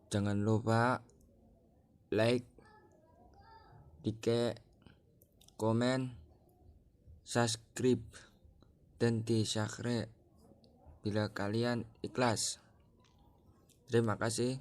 Jangan lupa like, komen, subscribe, dan di-share bila kalian ikhlas. Terima kasih.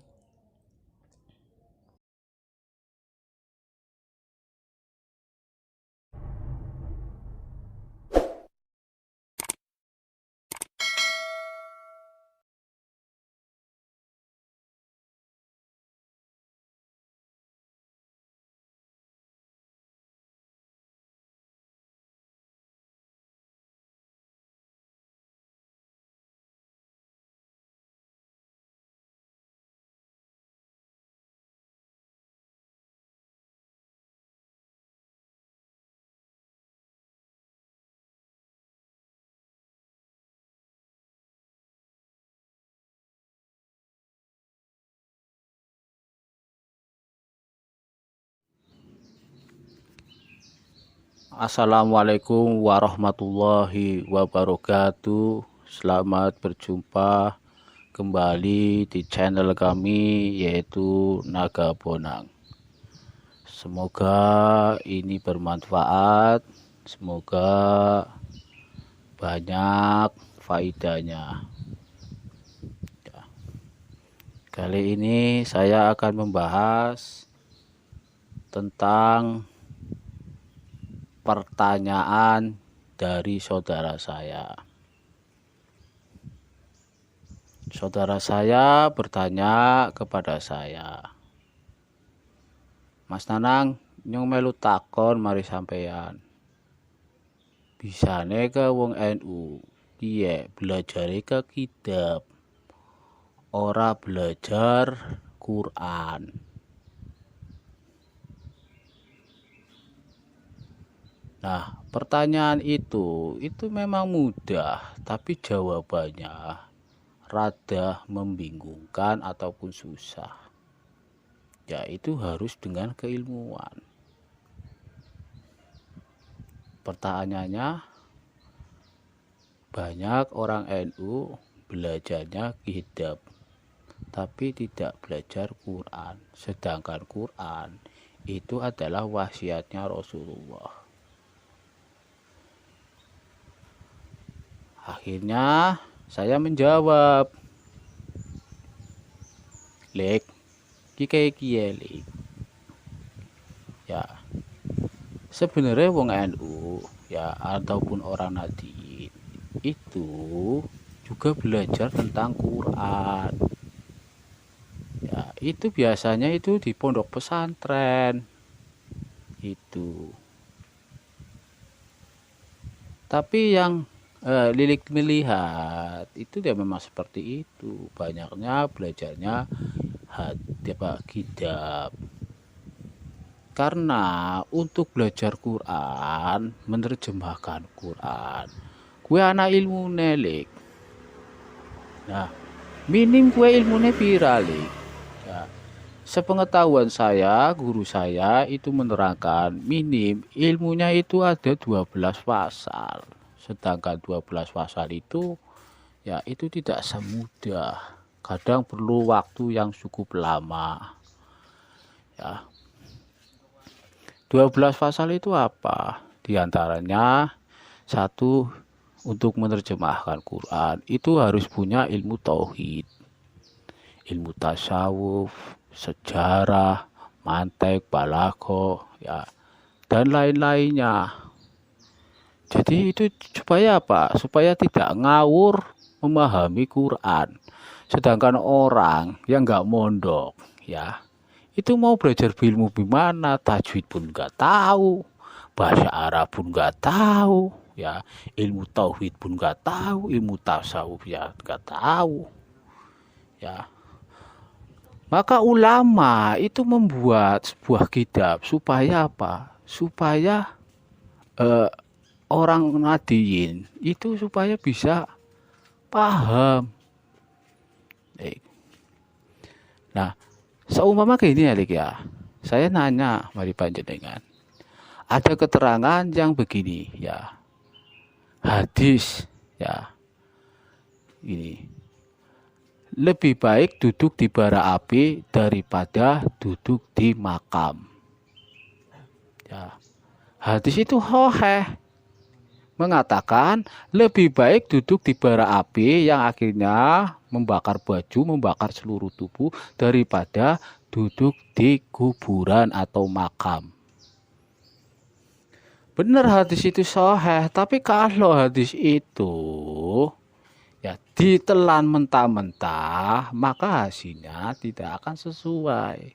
Assalamualaikum warahmatullahi wabarakatuh. Selamat berjumpa kembali di channel kami, yaitu Naga Bonang. Semoga ini bermanfaat, semoga banyak faedahnya. Kali ini saya akan membahas tentang pertanyaan dari saudara saya. Saudara saya bertanya kepada saya, Mas Nanang, nyong melu takon mari sampeyan. Bisane ke wong NU, piye belajar ke kitab, ora belajar Quran. Nah, pertanyaan itu memang mudah, tapi jawabannya rada membingungkan ataupun susah. Yaitu harus dengan keilmuan. Pertanyaannya, banyak orang NU belajarnya kitab, tapi tidak belajar Quran. Sedangkan Quran itu adalah wasiatnya Rasulullah. Akhirnya saya menjawab, Lek, kiye Lek. Ya, sebenarnya wong NU ya ataupun orang Nahdien itu juga belajar tentang Quran. Ya, itu biasanya itu di pondok pesantren. Itu. Tapi yang Lilik melihat itu dia memang seperti itu, banyaknya belajarnya kitab. Karena untuk belajar Quran, menerjemahkan Quran, kue anak ilmu nelik. Nah, minim kue ilmunya viralik. Ya, sepengetahuan saya, guru saya itu menerangkan minim ilmunya itu ada 12 pasal. Sedangkan 12 pasal itu ya itu tidak semudah. Kadang perlu waktu yang cukup lama. Ya. 12 pasal itu apa? Di antaranya satu, untuk menerjemahkan Quran itu harus punya ilmu tauhid, ilmu tasawuf, sejarah, mantek, balaghah, ya, dan lain-lainnya. Jadi itu supaya apa? Supaya tidak ngawur memahami Quran. Sedangkan orang yang nggak mondok, ya, itu mau belajar ilmu gimana? Tajwid pun nggak tahu, bahasa Arab pun nggak tahu, ya, ilmu tauhid pun nggak tahu, ilmu tasawuf ya nggak tahu, ya. Maka ulama itu membuat sebuah kitab supaya apa? Supaya orang Nahdien itu supaya bisa paham. Nah, seumpama gini ya, Lik ya. Saya nanya mari panjenengan. Ada keterangan yang begini ya. Hadis ya. Ini. lebih baik duduk di bara api daripada duduk di makam. Ya. Hadis itu sahih mengatakan lebih baik duduk di bara api yang akhirnya membakar baju, membakar seluruh tubuh daripada duduk di kuburan atau makam. Benar hadis itu sahih, tapi kalau hadis itu ya ditelan mentah-mentah, maka hasilnya tidak akan sesuai.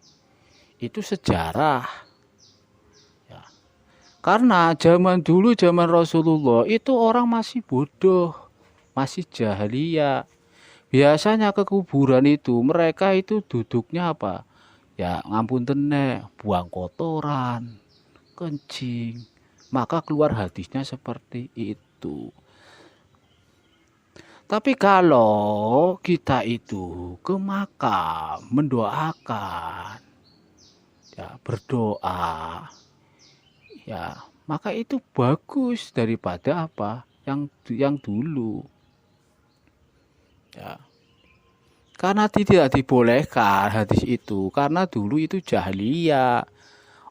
Itu sejarah. Ya. Karena zaman dulu, zaman Rasulullah, itu orang masih bodoh, masih jahiliyah. Biasanya ke kuburan itu, mereka itu duduknya apa? Ya ngampun tenek, buang kotoran, kencing. Maka keluar hadisnya seperti itu. Tapi kalau kita itu ke makam mendoakan, ya berdoa, ya maka itu bagus daripada apa yang dulu. Ya. Karena tidak dibolehkan hadis itu, karena dulu itu jahiliyah.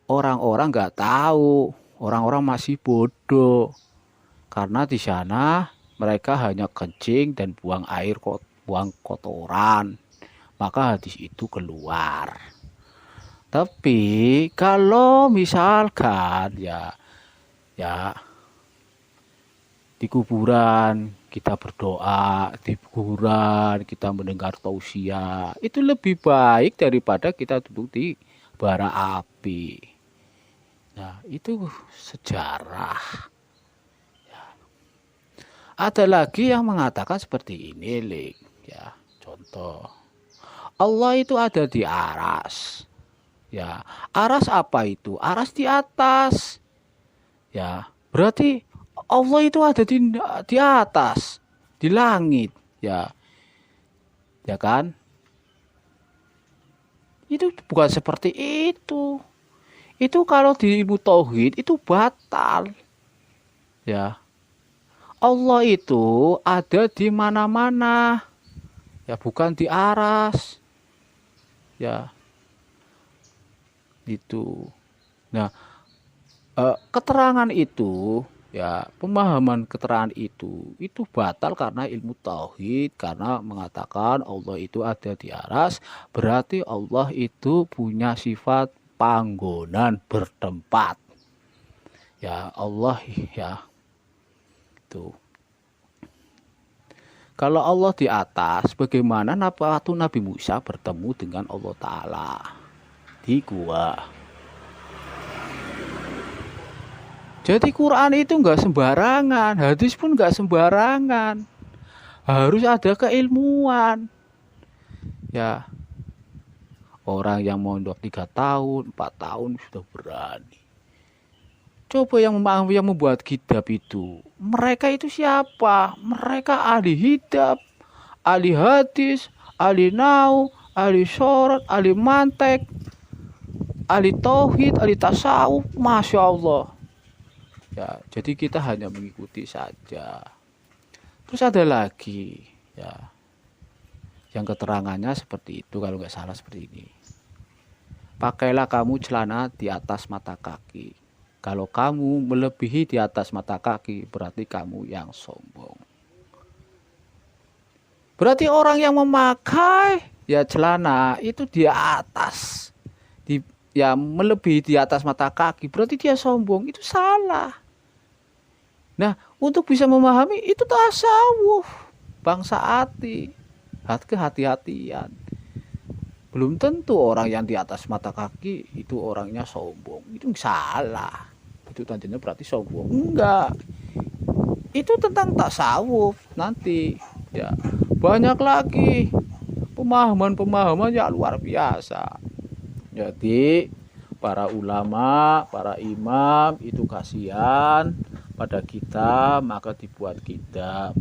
Orang-orang nggak tahu, orang-orang masih bodoh. Karena di sana mereka hanya kencing dan buang air, buang kotoran. Maka hadis itu keluar. Tapi kalau misalkan ya di kuburan kita berdoa, di kuburan kita mendengar tausiah, itu lebih baik daripada kita duduk di bara api. Nah, itu sejarah. Ya. Ada lagi yang mengatakan seperti ini, Lik. Ya, contoh. Allah itu ada di aras. Ya, aras apa itu? Aras di atas. Ya, berarti Allah itu ada di atas, di langit. Ya. Ya kan? Itu bukan seperti itu. Itu kalau di ilmu tauhid itu batal. Ya. Allah itu ada di mana-mana. Ya, bukan di aras. Ya. Itu. Nah, keterangan itu, ya, pemahaman keterangan itu batal karena ilmu tauhid, karena mengatakan Allah itu ada di aras, berarti Allah itu punya sifat panggonan bertempat. Ya Allah, ya itu. Kalau Allah di atas, bagaimana waktu Nabi Musa bertemu dengan Allah Ta'ala di gua? Jadi Quran itu nggak sembarangan, hadis pun nggak sembarangan. Harus ada keilmuan. Ya, orang yang mondok 3 tahun, 4 tahun sudah berani. Coba yang membuat kitab itu, mereka itu siapa? Mereka ahli hidab, ahli hadis, ahli nau, ahli syarat, ahli mantek, ahli tauhid, ahli tasawuf, masya Allah. Ya, jadi kita hanya mengikuti saja. Terus ada lagi, ya, yang keterangannya seperti itu, kalau nggak salah seperti ini. Pakailah kamu celana di atas mata kaki. Kalau kamu melebihi di atas mata kaki, berarti kamu yang sombong. Berarti orang yang memakai ya celana itu di atas, ya melebihi di atas mata kaki, berarti dia sombong. Itu salah. Nah, untuk bisa memahami itu tasawuf, bangsa hati, kehati-hatian. Belum tentu orang yang di atas mata kaki itu orangnya sombong. Itu salah. Itu tandanya berarti sombong. Enggak. Itu tentang tasawuf nanti. Ya, banyak lagi pemahaman-pemahaman yang luar biasa. Jadi para ulama, para imam itu kasihan pada kita, maka dibuat kitab.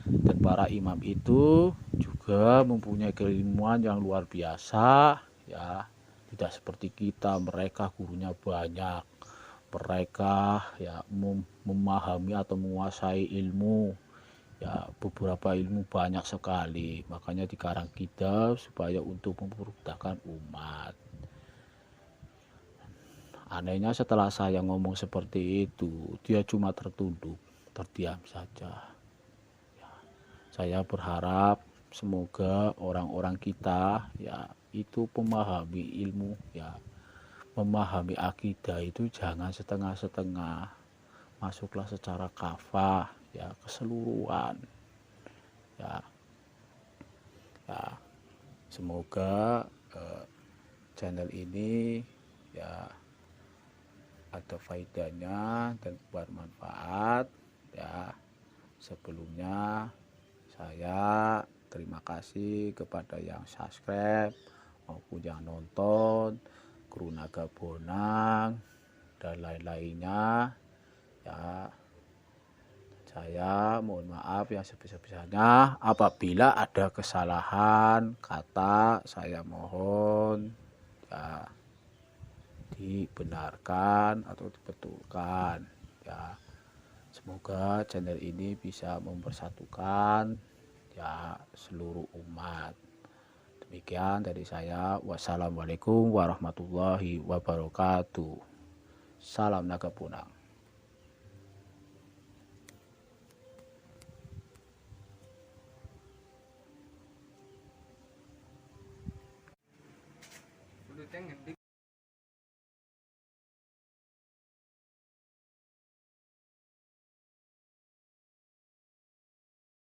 Dan para imam itu juga mempunyai keilmuan yang luar biasa, ya. Tidak seperti kita, mereka gurunya banyak. Mereka ya memahami atau menguasai ilmu Ya, beberapa ilmu banyak sekali, makanya dikarang kitab supaya untuk mempermudahkan umat. Anehnya setelah saya ngomong seperti itu, dia cuma tertunduk, terdiam saja. Saya berharap semoga orang-orang kita ya itu memahami ilmu, ya memahami akidah itu jangan setengah-setengah, masuklah secara kafah, ya keseluruhan, ya ya semoga channel ini ya ada faedahnya dan bermanfaat. Ya, sebelumnya saya terima kasih kepada yang subscribe maupun yang nonton, kru Naga Bonang dan lain-lainnya. Ya, saya mohon maaf yang sebesar-besarnya apabila ada kesalahan kata, saya mohon ya dibenarkan atau dibetulkan. Ya, semoga channel ini bisa mempersatukan ya seluruh umat. Demikian dari saya. Wassalamualaikum warahmatullahi wabarakatuh. Salam Naga Bonang.